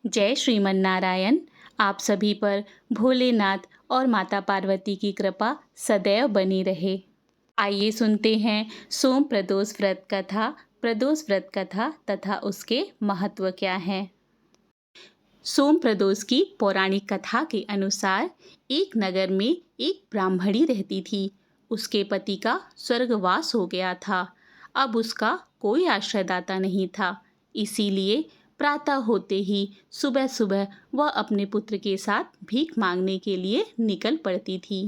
जय श्रीमन नारायण। आप सभी पर भोलेनाथ और माता पार्वती की कृपा सदैव बनी रहे। आइए सुनते हैं सोम प्रदोष व्रत कथा। प्रदोष व्रत कथा तथा उसके महत्व क्या है। सोम प्रदोष की पौराणिक कथा के अनुसार एक नगर में एक ब्राह्मणी रहती थी। उसके पति का स्वर्गवास हो गया था। अब उसका कोई आश्रयदाता नहीं था। इसीलिए प्रातः होते ही सुबह सुबह वह अपने पुत्र के साथ भीख मांगने के लिए निकल पड़ती थी।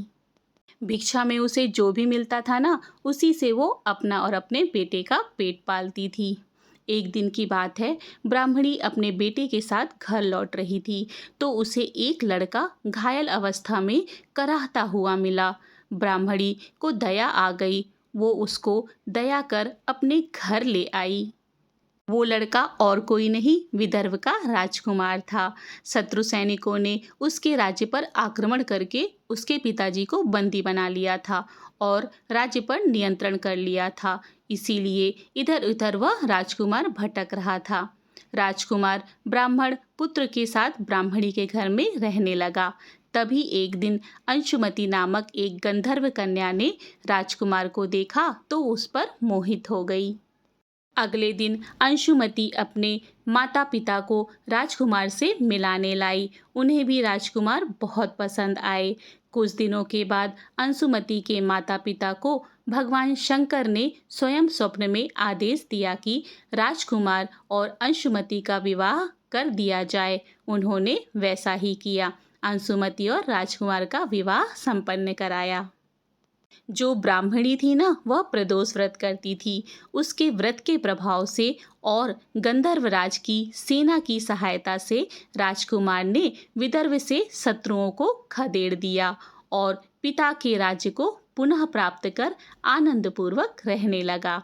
भिक्षा में उसे जो भी मिलता था ना, उसी से वो अपना और अपने बेटे का पेट पालती थी। एक दिन की बात है, ब्राह्मणी अपने बेटे के साथ घर लौट रही थी तो उसे एक लड़का घायल अवस्था में कराहता हुआ मिला। ब्राह्मणी को दया आ गई। वो उसको दया कर अपने घर ले आई। वो लड़का और कोई नहीं, विदर्भ का राजकुमार था। शत्रु सैनिकों ने उसके राज्य पर आक्रमण करके उसके पिताजी को बंदी बना लिया था और राज्य पर नियंत्रण कर लिया था। इसीलिए इधर उधर वह राजकुमार भटक रहा था। राजकुमार ब्राह्मण पुत्र के साथ ब्राह्मणी के घर में रहने लगा। तभी एक दिन अंशुमति नामक एक गंधर्व कन्या ने राजकुमार को देखा तो उस पर मोहित हो गई। अगले दिन अंशुमति अपने माता पिता को राजकुमार से मिलाने लाई। उन्हें भी राजकुमार बहुत पसंद आए। कुछ दिनों के बाद अंशुमति के माता पिता को भगवान शंकर ने स्वयं स्वप्न में आदेश दिया कि राजकुमार और अंशुमति का विवाह कर दिया जाए। उन्होंने वैसा ही किया। अंशुमति और राजकुमार का विवाह संपन्न कराया। जो ब्राह्मणी थी ना, वह प्रदोष व्रत करती थी। उसके व्रत के प्रभाव से और गंधर्वराज की सेना की सहायता से राजकुमार ने विदर्भ से शत्रुओं को खदेड़ दिया और पिता के राज्य को पुनः प्राप्त कर आनंदपूर्वक रहने लगा।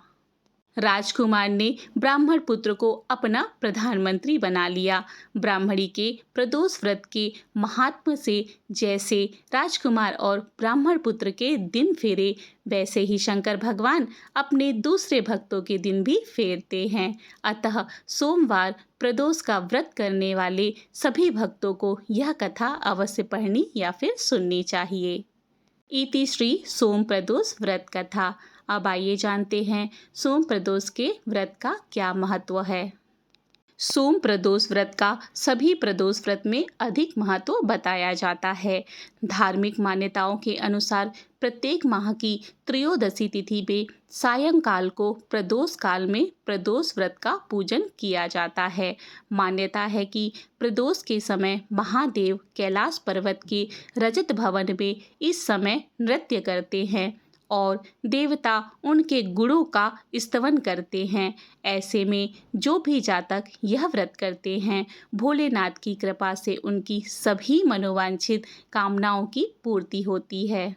राजकुमार ने ब्राह्मण पुत्र को अपना प्रधानमंत्री बना लिया। ब्राह्मणी के प्रदोष व्रत के महात्म्य से जैसे राजकुमार और ब्राह्मण पुत्र के दिन फेरे, वैसे ही शंकर भगवान अपने दूसरे भक्तों के दिन भी फेरते हैं। अतः सोमवार प्रदोष का व्रत करने वाले सभी भक्तों को यह कथा अवश्य पढ़नी या फिर सुननी चाहिए। इति श्री सोम प्रदोष व्रत कथा। अब आइए जानते हैं सोम प्रदोष के व्रत का क्या महत्व है। सोम प्रदोष व्रत का सभी प्रदोष व्रत में अधिक महत्व बताया जाता है। धार्मिक मान्यताओं के अनुसार प्रत्येक माह की त्रयोदशी तिथि में सायंकाल को प्रदोष काल में प्रदोष व्रत का पूजन किया जाता है। मान्यता है कि प्रदोष के समय महादेव कैलाश पर्वत के रजत भवन में इस समय नृत्य करते हैं और देवता उनके गुणों का स्तवन करते हैं। ऐसे में जो भी जातक यह व्रत करते हैं, भोलेनाथ की कृपा से उनकी सभी मनोवांछित कामनाओं की पूर्ति होती है।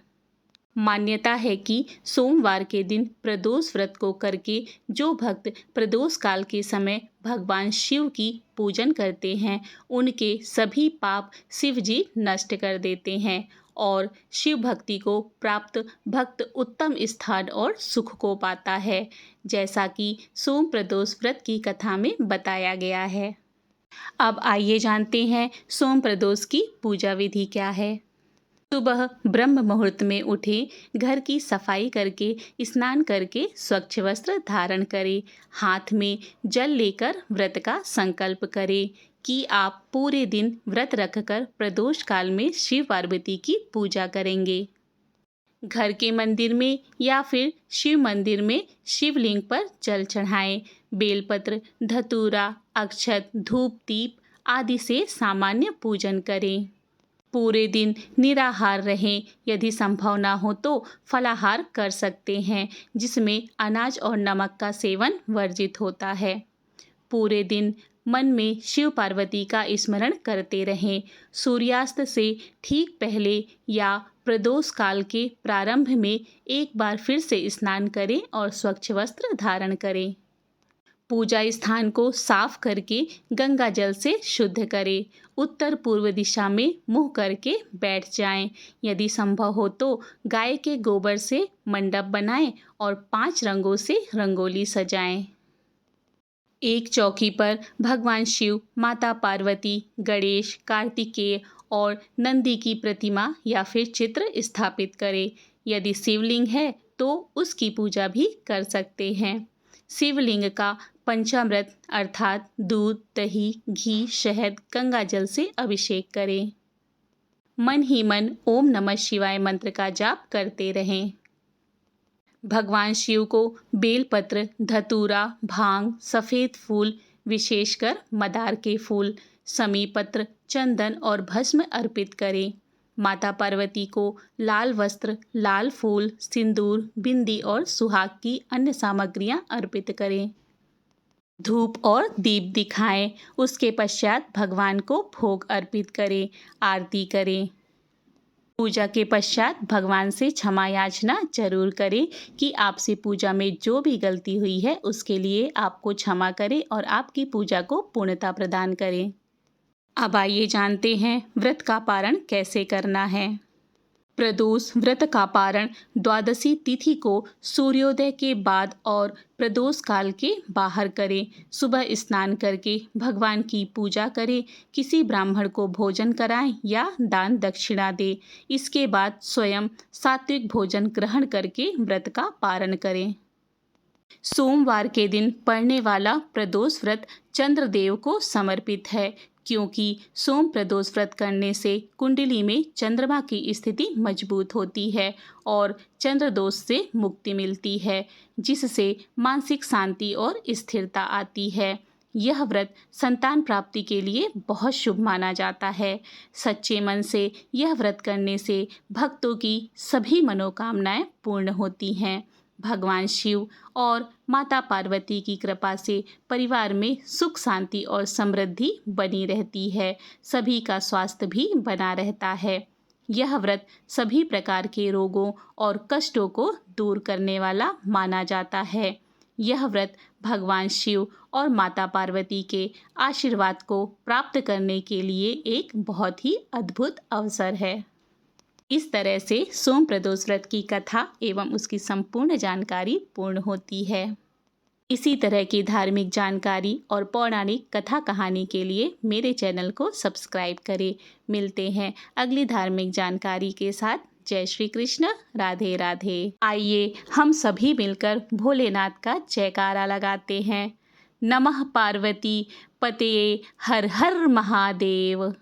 मान्यता है कि सोमवार के दिन प्रदोष व्रत को करके जो भक्त प्रदोष काल के समय भगवान शिव की पूजन करते हैं, उनके सभी पाप शिव जी नष्ट कर देते हैं और शिव भक्ति को प्राप्त भक्त उत्तम स्थान और सुख को पाता है, जैसा कि सोम प्रदोष व्रत की कथा में बताया गया है। अब आइए जानते हैं सोम प्रदोष की पूजा विधि क्या है। सुबह ब्रह्म मुहूर्त में उठें, घर की सफाई करके स्नान करके स्वच्छ वस्त्र धारण करें, हाथ में जल लेकर व्रत का संकल्प करें कि आप पूरे दिन व्रत रखकर प्रदोष काल में शिव पार्वती की पूजा करेंगे। घर के मंदिर में या फिर शिव मंदिर में शिवलिंग पर जल चढ़ाएं, बेलपत्र, धतूरा, अक्षत, धूप, दीप आदि से सामान्य पूजन करें। पूरे दिन निराहार रहें। यदि संभव ना हो तो फलाहार कर सकते हैं, जिसमें अनाज और नमक का सेवन वर्जित होता है। पूरे दिन मन में शिव पार्वती का स्मरण करते रहें। सूर्यास्त से ठीक पहले या प्रदोष काल के प्रारंभ में एक बार फिर से स्नान करें और स्वच्छ वस्त्र धारण करें। पूजा स्थान को साफ करके गंगा जल से शुद्ध करें। उत्तर पूर्व दिशा में मुंह करके बैठ जाएं। यदि संभव हो तो गाय के गोबर से मंडप बनाएं और 5 रंगों से रंगोली सजाएं। एक चौकी पर भगवान शिव, माता पार्वती, गणेश, कार्तिकेय और नंदी की प्रतिमा या फिर चित्र स्थापित करें। यदि शिवलिंग है तो उसकी पूजा भी कर सकते हैं। शिवलिंग का पंचामृत अर्थात दूध, दही, घी, शहद, गंगा जल से अभिषेक करें। मन ही मन ओम नमः शिवाय मंत्र का जाप करते रहें। भगवान शिव को बेलपत्र, धतूरा, भांग, सफ़ेद फूल, विशेषकर मदार के फूल, समीपत्र, चंदन और भस्म अर्पित करें। माता पार्वती को लाल वस्त्र, लाल फूल, सिंदूर, बिंदी और सुहाग की अन्य सामग्रियां अर्पित करें। धूप और दीप दिखाएं। उसके पश्चात भगवान को भोग अर्पित करें, आरती करें। पूजा के पश्चात भगवान से क्षमा याचना जरूर करें कि आपसे पूजा में जो भी गलती हुई है उसके लिए आपको क्षमा करें और आपकी पूजा को पूर्णता प्रदान करें। अब आइए जानते हैं व्रत का पारण कैसे करना है। प्रदोष व्रत का पारण द्वादशी तिथि को सूर्योदय के बाद और प्रदोष काल के बाहर करें। सुबह स्नान करके भगवान की पूजा करें, किसी ब्राह्मण को भोजन कराएं या दान दक्षिणा दें। इसके बाद स्वयं सात्विक भोजन ग्रहण करके व्रत का पारण करें। सोमवार के दिन पड़ने वाला प्रदोष व्रत चंद्रदेव को समर्पित है, क्योंकि सोम प्रदोष व्रत करने से कुंडली में चंद्रमा की स्थिति मजबूत होती है और चंद्र दोष से मुक्ति मिलती है, जिससे मानसिक शांति और स्थिरता आती है। यह व्रत संतान प्राप्ति के लिए बहुत शुभ माना जाता है। सच्चे मन से यह व्रत करने से भक्तों की सभी मनोकामनाएं पूर्ण होती हैं। भगवान शिव और माता पार्वती की कृपा से परिवार में सुख, शांति और समृद्धि बनी रहती है। सभी का स्वास्थ्य भी बना रहता है। यह व्रत सभी प्रकार के रोगों और कष्टों को दूर करने वाला माना जाता है। यह व्रत भगवान शिव और माता पार्वती के आशीर्वाद को प्राप्त करने के लिए एक बहुत ही अद्भुत अवसर है। इस तरह से सोम प्रदोष व्रत की कथा एवं उसकी संपूर्ण जानकारी पूर्ण होती है। इसी तरह की धार्मिक जानकारी और पौराणिक कथा कहानी के लिए मेरे चैनल को सब्सक्राइब करें। मिलते हैं अगली धार्मिक जानकारी के साथ। जय श्री कृष्ण, राधे राधे। आइए हम सभी मिलकर भोलेनाथ का जयकारा लगाते हैं। नमः पार्वती पतये हर हर महादेव।